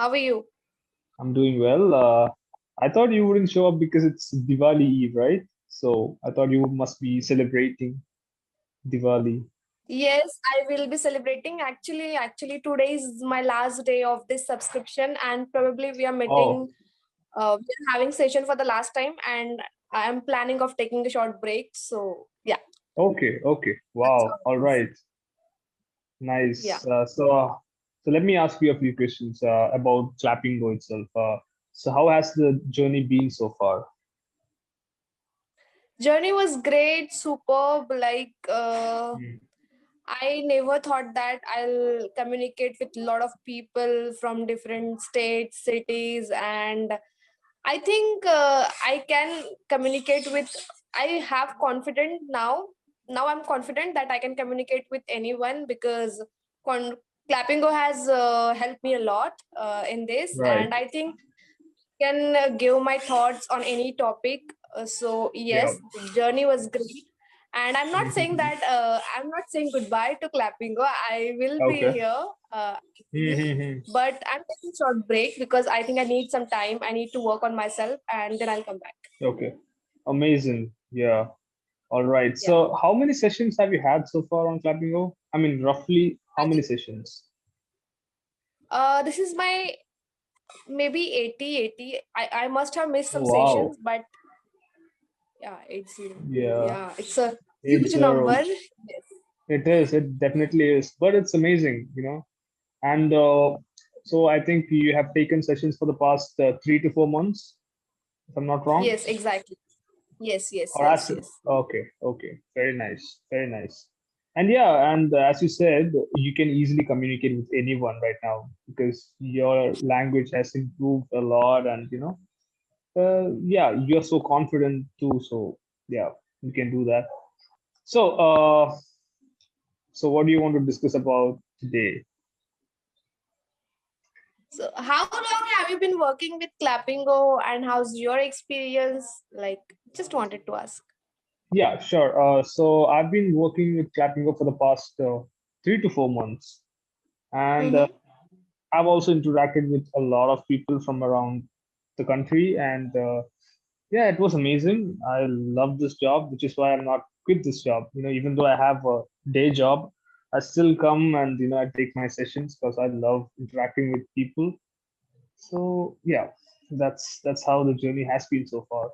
How are you? I'm doing well. I thought you wouldn't show up because it's Diwali Eve, right? So I thought you must be celebrating Diwali. Yes, I will be celebrating. Actually, today is my last day of this subscription, and probably we are Oh, meeting. We're having session for the last time, and I am planning of taking a short break. So yeah, okay, okay. that's how Wow. All it is. right. Yeah, Nice. So let me ask you a few questions about Clapping Go itself. So how has the journey been so far? journey was great, superb. Hmm. I never thought that I'll communicate with a lot of people from different states, cities, and I think I can communicate with. I have confidence now. Now I'm confident that I can communicate with anyone because con- Clappingo has helped me a lot in this, Right. and I think can give my thoughts on any topic. So Yeah. yes, the journey was great, and I'm not saying Mhm. that I'm not saying goodbye to Clappingo. I will be Okay. here, actually, Mhm. but I'm taking short break because I think I need some time. I need to work on myself, and then I'll come back. Okay. Amazing. Yeah. All right. Yeah, So how many sessions have you had so far on Clapping Go? I mean, roughly how I many think sessions? this is my maybe 80. I must have missed some Oh, wow. sessions, but yeah, 80. Yeah, Yeah, it's a eight huge zero. number. Yes. It is. It definitely is. But it's amazing. And so I think you have taken sessions for the past 3 to 4 months, if I'm not wrong. Yes, exactly. Yes, yes, Or yes, as yes. okay, okay, very nice, very nice. And yeah, and as you said, you can easily communicate with anyone right now because your language has improved a lot, and yeah, you're so confident too. So yeah, you can do that. So what do you want to discuss about today? So, how long have you been working with Clappingo and how's your experience? Like, just wanted to ask. Yeah, sure. So I've been working with Clappingo for the past 3 to 4 months, and Mm-hmm. I've also interacted with a lot of people from around the country, and yeah, it was amazing. I love this job, which is why I'm not quit this job. Even though I have a day job, I still come and I take my sessions because I love interacting with people. So yeah, that's how the journey has been so far.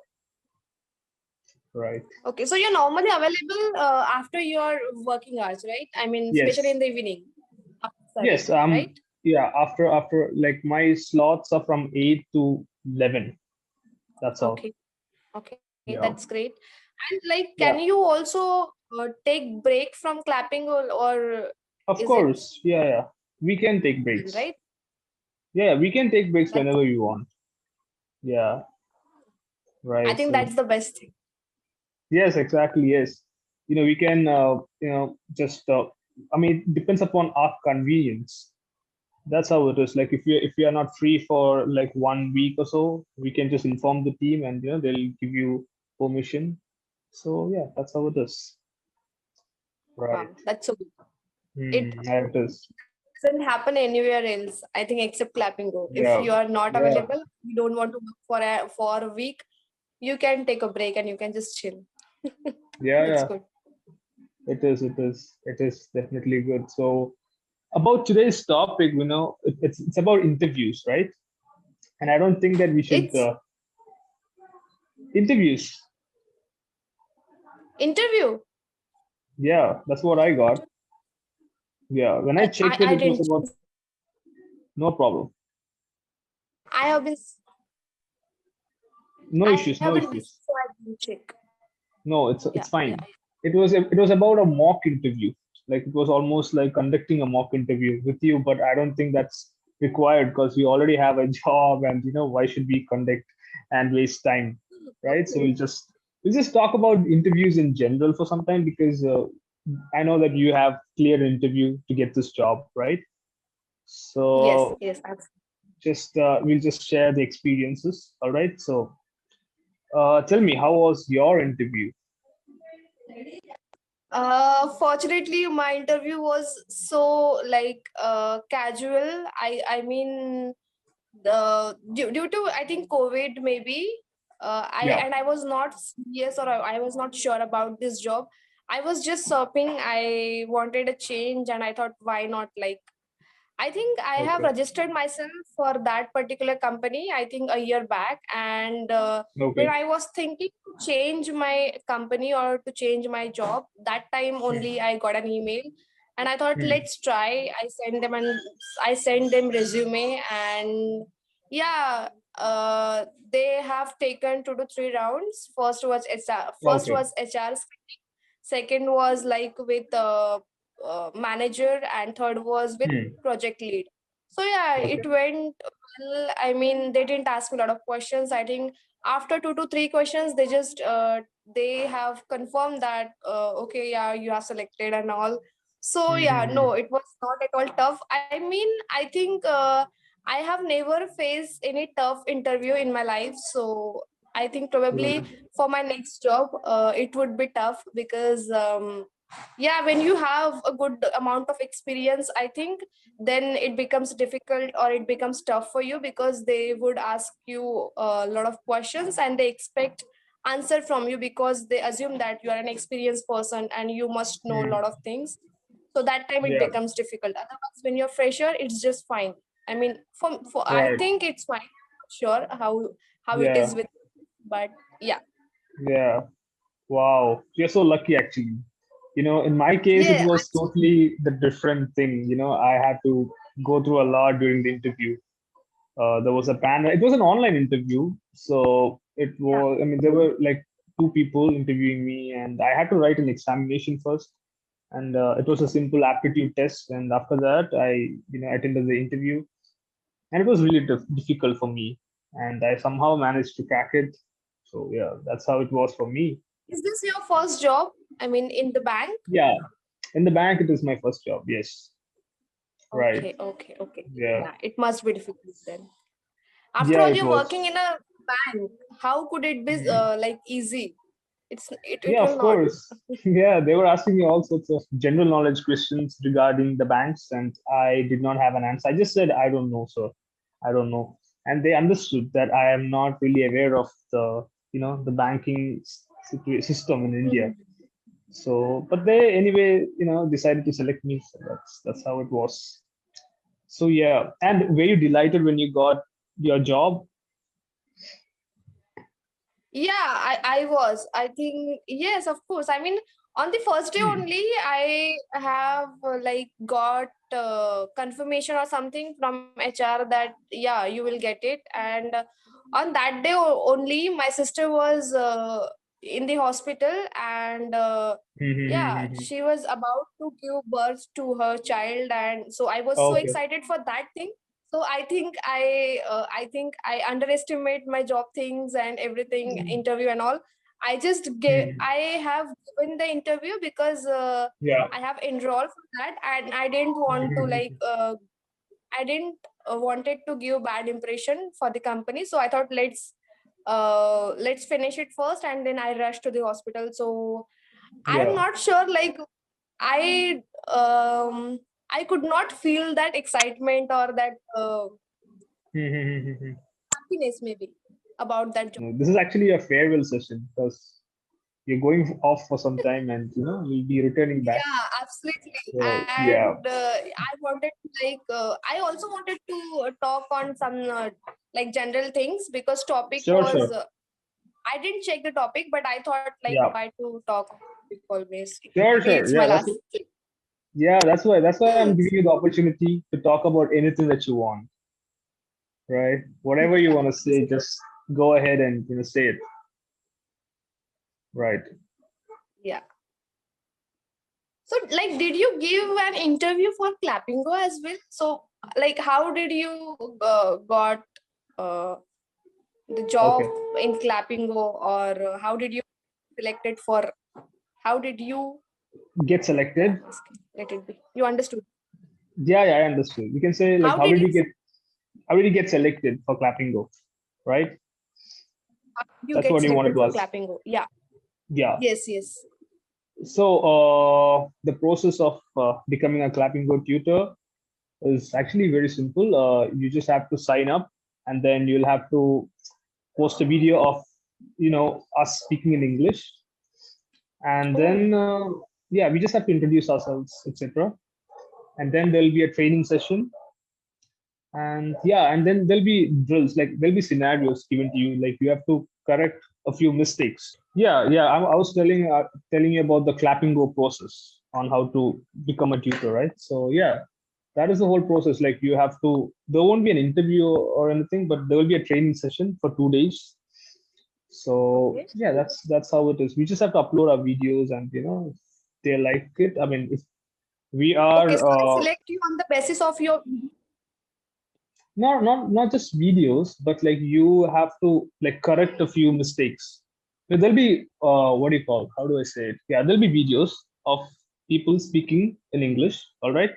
Right. Okay, so you're normally available after your working hours, right? I mean, especially Yes. in the evening after Yes. studying, right? Yeah. After like my slots are from 8 to 11. That's all. Okay, okay, that's Yeah. great. And like, can Yeah. you also take break from clapping or Of is it course. Yeah. Yeah. We can take breaks. right? Yeah. We can take breaks That's whenever we want. Yeah. I Right. think that's So the best thing. yes, exactly. Yes. We can. Just. I mean, it depends upon our convenience. That's how it is. Like if you are not free for like 1 week or so, we can just inform the team, and they'll give you permission. So yeah, that's how it is. Right. Wow, that's so good. It Yeah, it is. doesn't happen anywhere else. I think except clapping go. If Yeah. you are not Yeah. available, you don't want to work for a week, you can take a break and you can just chill. Yeah. That's Yeah. good. It is. It is. It is definitely good. So about today's topic, it's about interviews, right? And I don't think that we should It's interviews. interview. Yeah, that's what I got. Yeah, when I I checked it, it was didn't. about no problem, I have been no I have issues, been no busy, issues. so I didn't check. No, it's Yeah, it's yeah. fine. It was about a mock interview. Like it was almost like conducting a mock interview with you, but I don't think that's required because we already have a job, and why should we conduct and waste time, right? So Okay. we'll just talk about interviews in general for some time because I know that you have cleared an interview to get this job, right? Yes, So yes, absolutely. just we'll just share the experiences. All right. So tell me, how was your interview? Fortunately, my interview was so like casual. I mean, due to I think COVID maybe, Yeah. I was not serious, or I was not sure about this job. I was just surfing. I wanted a change, and I thought, why not? Like, I think I have Okay. registered myself for that particular company, I think a year back. And when Okay. I was thinking to change my company or to change my job, that time Hmm. only I got an email, and I thought, Hmm. let's try. I sent them resume, and yeah, they have taken 2 to 3 rounds. First Okay. was HR, second was like with manager, and third was with Hmm. project lead. So yeah, Okay. it went well. I mean, they didn't ask me a lot of questions. I think after 2 to 3 questions, they have confirmed that okay, yeah, you are selected and all. So Hmm. yeah, Hmm. no, Hmm. it was not at all tough. I mean, I think I have never faced any tough interview in my life. So I think probably Right. for my next job, it would be tough because yeah, when you have a good amount of experience, I think then it becomes difficult, or it becomes tough for you, because they would ask you a lot of questions, and they expect answer from you, because they assume that you are an experienced person and you must know a Hmm. lot of things. So that time it Yeah. becomes difficult. Otherwise, when you're fresher, it's just fine. I mean, for I Right. think it's fine. Sure, how it Yeah. is with, but yeah. Yeah. Wow. You're so lucky, actually. In my case, it Yeah, was totally the different thing. I had to go through a lot during the interview. There was a panel. It was an online interview, so it yeah. was. I mean, there were like two people interviewing me, and I had to write an examination first, and it was a simple aptitude test. And after that, I attended the interview, and it was really difficult for me, and I somehow managed to crack it. So yeah, that's how it was for me. Is this your first job? I mean, in the bank? Yeah, in the bank, it is my first job. Yes, right. Okay, okay, okay. Yeah, Yeah, it must be difficult then. After yeah, all, it you're working was. in a bank. How could it be Mhm. like easy? It Yeah, will of not. course. Yeah, they were asking me all sorts of general knowledge questions regarding the banks, and I did not have an answer. I just said, I don't know, sir. I don't know. And they understood that I am not really aware of the banking system in India. Mhm. So, but they anyway, decided to select me. So that's how it was. So yeah, and were you delighted when you got your job? Yeah, I was. I think, yes, of course. I mean, on the first day Hmm. only, I have like got confirmation or something from HR that yeah, you will get it. And on that day only, my sister was in the hospital, and yeah, she was about to give birth to her child, and so I was so Okay. excited for that thing. So I think I underestimate my job things and everything, interview and all. Mhm. I have given the interview because Yeah. I have enrolled for that, and I didn't want to like I didn't wanted to give bad impression for the company. So I thought, let's finish it first, and then I rushed to the hospital. So I'm Yeah. not sure, like, I um I could not feel that excitement or that happiness maybe about that job. No, this is actually a farewell session because you're going off for some time and you'll be returning back. Yeah, absolutely. So yeah, And I wanted to I also wanted to talk on some like general things, because topic sure, was sure. I didn't check the topic, but I thought, like, Yeah, why to talk on topic always? sure, Maybe sure. it's my Yeah, last. that's why I'm giving you the opportunity to talk about anything that you want, right? Whatever you Yeah. want to say, just go ahead and say it, right? Yeah. So, like, did you give an interview for Clappingo as well? So, like, how did you got uh, the job Okay. in Clappingo, or how did you selected for? How did you? Get Yeah, selected. let it be. You understood. Yeah, yeah, I understood. You can say like, How did you? how did you get selected for Clapping Go, right? How did you That's get what you wanted selected to for ask. Clappingo? Yeah. Yeah. Yes. Yes. So the process of becoming a Clapping Go tutor is actually very simple. You just have to sign up. and then you'll have to post a video of us speaking in English, and Oh, then yeah, we just have to introduce ourselves, etc. And then there'll be a training session, and yeah, and then there'll be drills, like there'll be scenarios given to you, like you have to correct a few mistakes. Yeah, I was telling you about the clapping go process on how to become a tutor, right? So yeah, that is the whole process. Like you have to, there won't be an interview or anything, but there will be a training session for 2 days. So okay. yeah, that's how it is. We just have to upload our videos, and if they like it, I mean, if we Okay, are so they select you on the basis of your. not just videos, but like you have to like correct a few mistakes. So there'll be what do you call, how do I say it, yeah, there'll be videos of people speaking in English, all right,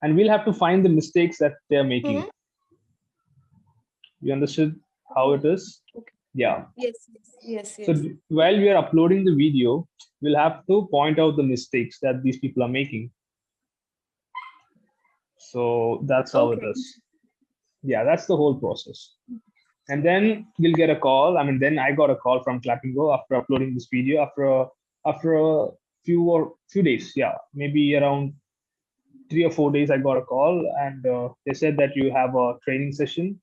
and we'll have to find the mistakes that they're making. Mhm. You understood how it Oh, is? okay. Yeah. Yes, yes, yes, So yes. while we are uploading the video, we'll have to point out the mistakes that these people are making. So that's how it Okay. is. Yeah, that's the whole process. And then we'll get a call. I mean, then I got a call from Clapping Go after uploading this video. After a few days, yeah, maybe around 3 or 4 days, I got a call, and they said that you have a training session.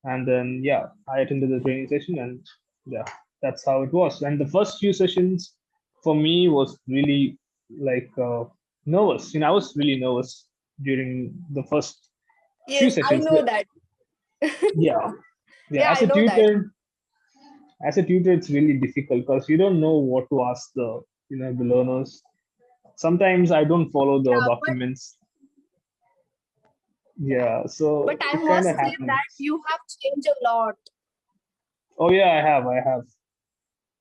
And then yeah, I attended the training session, and yeah, that's how it was. And the first few sessions for me was really like nervous. I was really nervous during the first few Yes, I sessions. know that. Yeah, yeah. Yeah, I know that. As a tutor, it's really difficult because you don't know what to ask the learners. Sometimes I don't follow the Yeah, but documents. yeah, Yeah, so but I it kind must of say that happens. you have changed a lot. Oh yeah,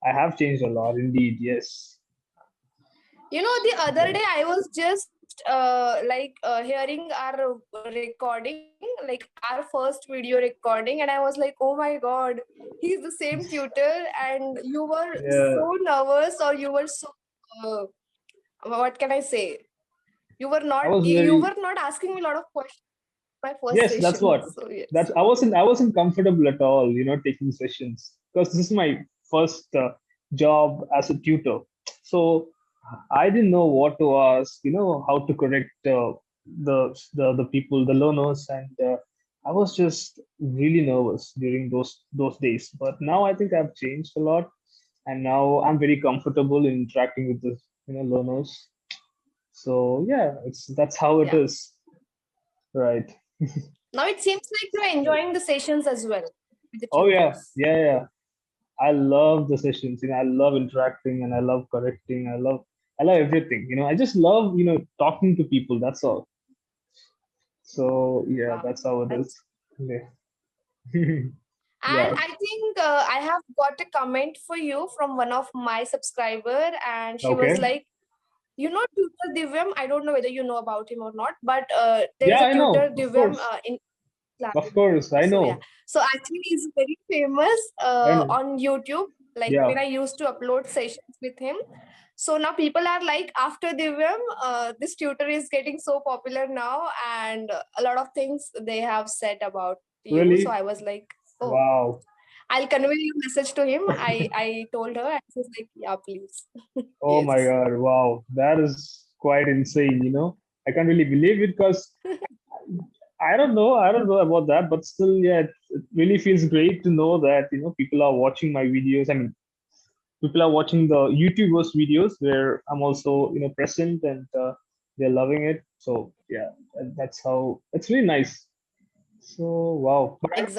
I have changed a lot indeed. Yes. You know, the other Yeah. day I was just hearing our recording, like our first video recording, and I was like, oh my god, he's the same tutor, and you were Yeah. so nervous, or you were so uh, what can I say? I was You very were not asking me a lot of questions my first Yes, that's session. what. So yes. That's I wasn't comfortable at all, taking sessions because this is my first job as a tutor. So I didn't know what to ask, how to correct the people, the learners, and I was just really nervous during those days. But now I think I've changed a lot, and now I'm very comfortable in interacting with the learners. So yeah, that's how it Yeah. is, right? Now it seems like you're enjoying the sessions as well with the Oh yeah, tutors. yeah, yeah. I love the sessions. I love interacting, and I love correcting. I love everything. I just love talking to people. That's all. So yeah, Wow. that's how it is. That's Yeah. And Yeah. I think I have got a comment for you from one of my subscriber, and she was Okay. like, tutor Divyam. I don't know whether you know about him or not, but there is Yeah, a I know. tutor Of Divyam course. in Of Clapping. course, I So yeah, know. so actually he's very famous I know. on YouTube. Like Yeah. when I used to upload sessions with him, so now people are like, after Divyam, this tutor is getting so popular now, and a lot of things they have said about you. So Really? I was like, oh, Wow. I'll convey your message to him. I told her, and she's like, yeah, please. Oh my Yes. God. Wow. That is quite insane. I can't really believe it because I don't know. I don't know about that, but still, yeah, it really feels great to know that people are watching my videos. I mean, people are watching the YouTubers videos where I'm also present, and they're loving it. So yeah, and that's how it's really nice. So wow, but I don't know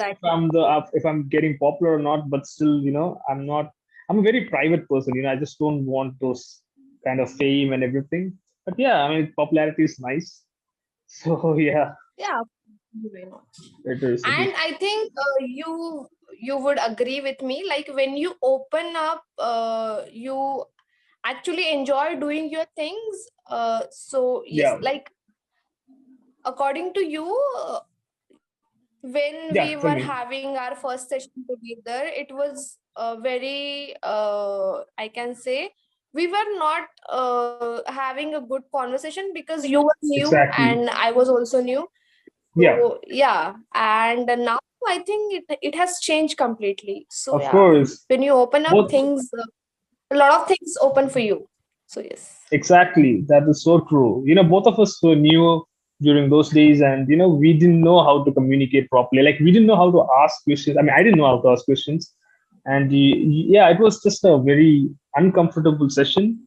Exactly. if I'm getting popular or not. But still, I'm not. I'm a very private person. I just don't want those kind of fame and everything. But yeah, I mean, popularity is nice. So yeah, Yeah. Thank you very much. it is. It is. And I think you would agree with me. Like when you open up, you actually enjoy doing your things. So yes, Yeah, like according to you, when we yeah. Tell were me. having our first session together, it was very, I can say, we were not having a good conversation because you were new Exactly. and I was also new. Yeah. So yeah, and now I think it has changed completely. So Of yeah, course, when you open up both. things, a lot of things open for you. So yes. Exactly. That is so true. Both of us were new during those days, and we didn't know how to communicate properly. Like, we didn't know how to ask questions. I mean, I didn't know how to ask questions. And yeah, it was just a very uncomfortable session.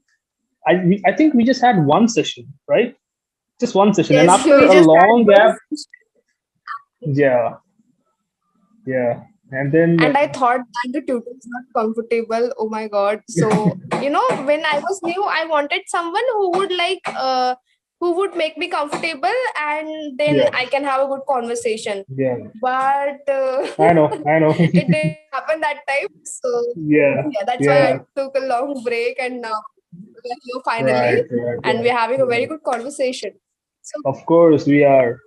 I think we just had one session, right? Just one session. And Yes, after we a just had long one gap, yeah, yeah. And then, and I thought that the tutor is not comfortable. Oh my god. So, when I was new, I wanted someone who would who would make me comfortable, and then yeah, I can have a good conversation. yeah. But I know. it didn't happen that time. So Yeah, yeah, that's why I yeah. took a long break, and now we're here finally, Right, right, and we're having a very right. good conversation. So Of course, we are.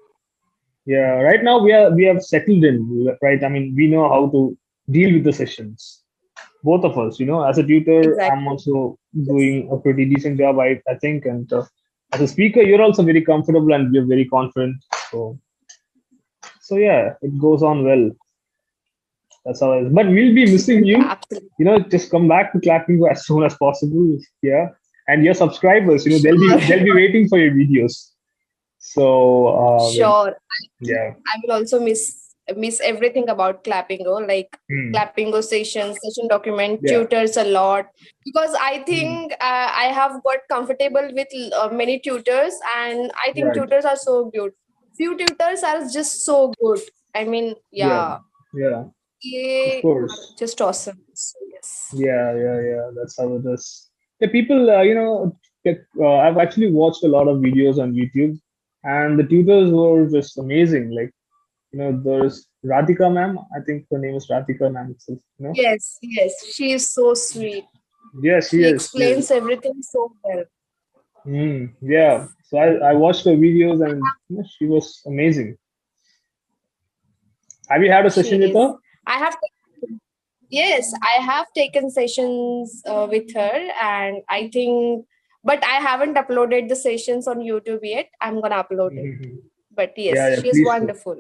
Yeah, right now we have settled in, right? I mean, we know how to deal with the sessions. Both of us, as a tutor, I'm exactly. also Yes. doing a pretty decent job, I think. And as a speaker, you're also very comfortable and you're very confident. So yeah, it goes on well. That's how it is. But we'll be missing Yeah, you. absolutely. Just come back to Clapping as soon as possible. Yeah, and your subscribers, they'll Sure. be waiting for your videos. So Sure. yeah. I will also miss everything about Clappingo, like Hmm. Clappingo session document, Yeah. tutors a lot, because I Hmm. think I have got comfortable with many tutors, and I think Right. tutors are so good. Few tutors are just so good. I mean, Yeah. yeah, Yeah. Of they are course. just awesome. So yes. Yeah. Yeah. Yeah. That's how it is. Yeah. People, I've actually watched a lot of videos on YouTube, and the tutors were just amazing. Like, there's Radhika ma'am. I think her name is Radhika ma'am itself. Yes, yes, she is so sweet. Yes, she She is. She is. explains everything so well. Yeah. Yes. So I watched her videos, and she was amazing. Have you had a She session with is. her? I have Yes, I have taken sessions with her, and I think, but I haven't uploaded the sessions on YouTube yet. I'm gonna upload it. Mhm. But Yeah. yes, Yeah. she is Please do. wonderful.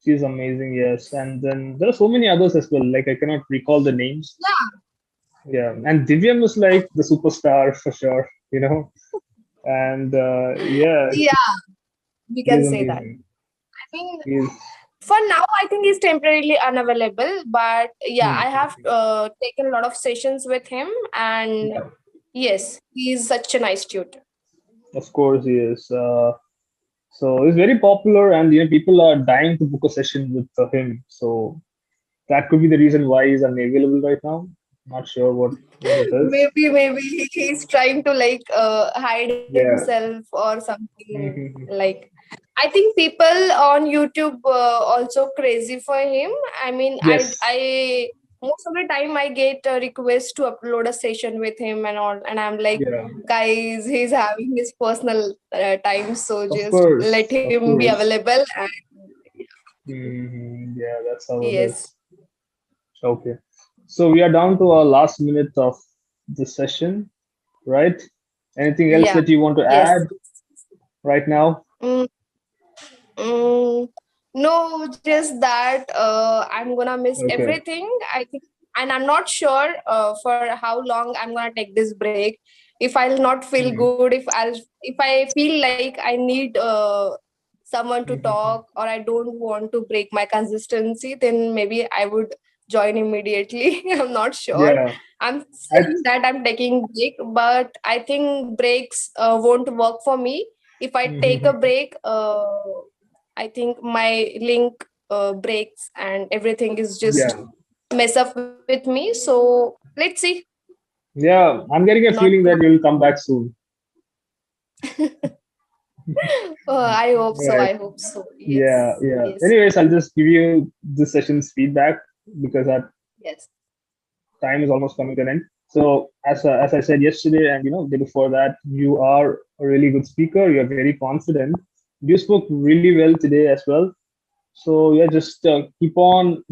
She's amazing. Yes. And then there are so many others as well. Like, I cannot recall the names. Yeah, Yeah, and Divyam was like the superstar for sure, and yeah, yeah, we can he's say that. amazing. I think He's for now, I think he's temporarily unavailable. But yeah, hmm, I have taken a lot of sessions with him, and yeah, yes, he's such a nice tutor. of course he is. So he's very popular, and people are dying to book a session with him. So that could be the reason why he's unavailable right now. Not sure what it is. Maybe he's trying to hide Yeah. himself or something Mhm. like. I think people on YouTube also crazy for him. I mean, Yes. I most of the time I get a request to upload a session with him and all, and I'm like, Yeah. guys, he's having his personal time, so Of just let course. Of him be course. available. And Yeah, that's how it yes, is. Okay. So we are down to our last minute of the session, right? Anything else yeah, that you want to yes. add right now? Mm, Mm, no, just that I'm gonna miss Okay. everything. I think, and I'm not sure for how long I'm gonna take this break. If I'll not feel Mhm. good, if I feel like I need someone to Mhm. talk, or I don't want to break my consistency, then maybe I would join immediately. I'm not sure. Yeah. I'm I saying that I'm taking break, but I think breaks won't work for me. If I take a Mhm. break, I think my link breaks and everything is just Yeah. mess up with me. So let's see. Yeah. I'm getting a Not feeling not. that you'll come back soon. I hope so. Right. I hope so. Yeah. Yes. Yeah. Yes. Anyways, I'll just give you this session's feedback because our Yes. time is almost coming to an end. So as I said yesterday, and the day before that, you are a really good speaker. You're very confident. You spoke really well today as well. So yeah, just keep on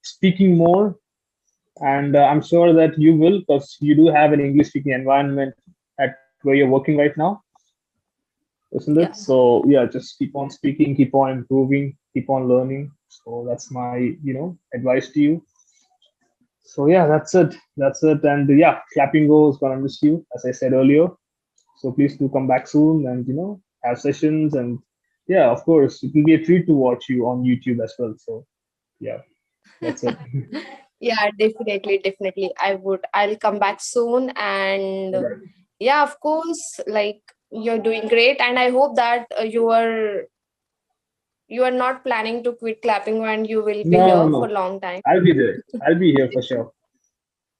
speaking more, and I'm sure that you will, because you do have an English speaking environment at where you're working right now, isn't it? Yeah. So yeah, just keep on speaking, keep on improving, keep on learning. So that's my, advice to you. So yeah, that's it. That's it. And yeah, Clapping Go is gonna miss you, as I said earlier. So please do come back soon and have sessions. And yeah, of course, it will be a treat to watch you on YouTube as well. So yeah, that's it. Yeah, definitely, definitely. I'll come back soon. And Right. yeah, of course, like you're doing great. And I hope that you are not planning to quit clapping and you will be No, no, here for no. a long time. I'll be there. I'll be here for sure.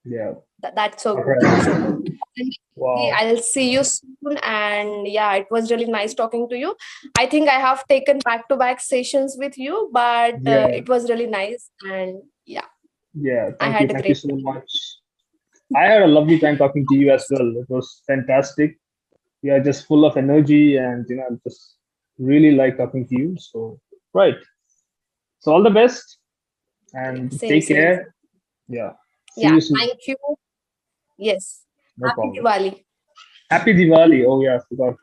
Yeah. That's so All good. That's so good. right. And Wow. I'll see you soon. And yeah, it was really nice talking to you. I think I have taken back to back sessions with you, but Yeah. it was really nice. And yeah, Yeah. I Thank you. had a Thank you great so time. much. I had a lovely time talking to you as well. It was fantastic. You are just full of energy, and I just really like talking to you. So, right. So, all the best Yeah, and same, take same. care. Yeah. See Yeah, you soon. thank you. Yes. No Happy problem. Diwali. Happy Diwali. Oh, yeah. I forgot.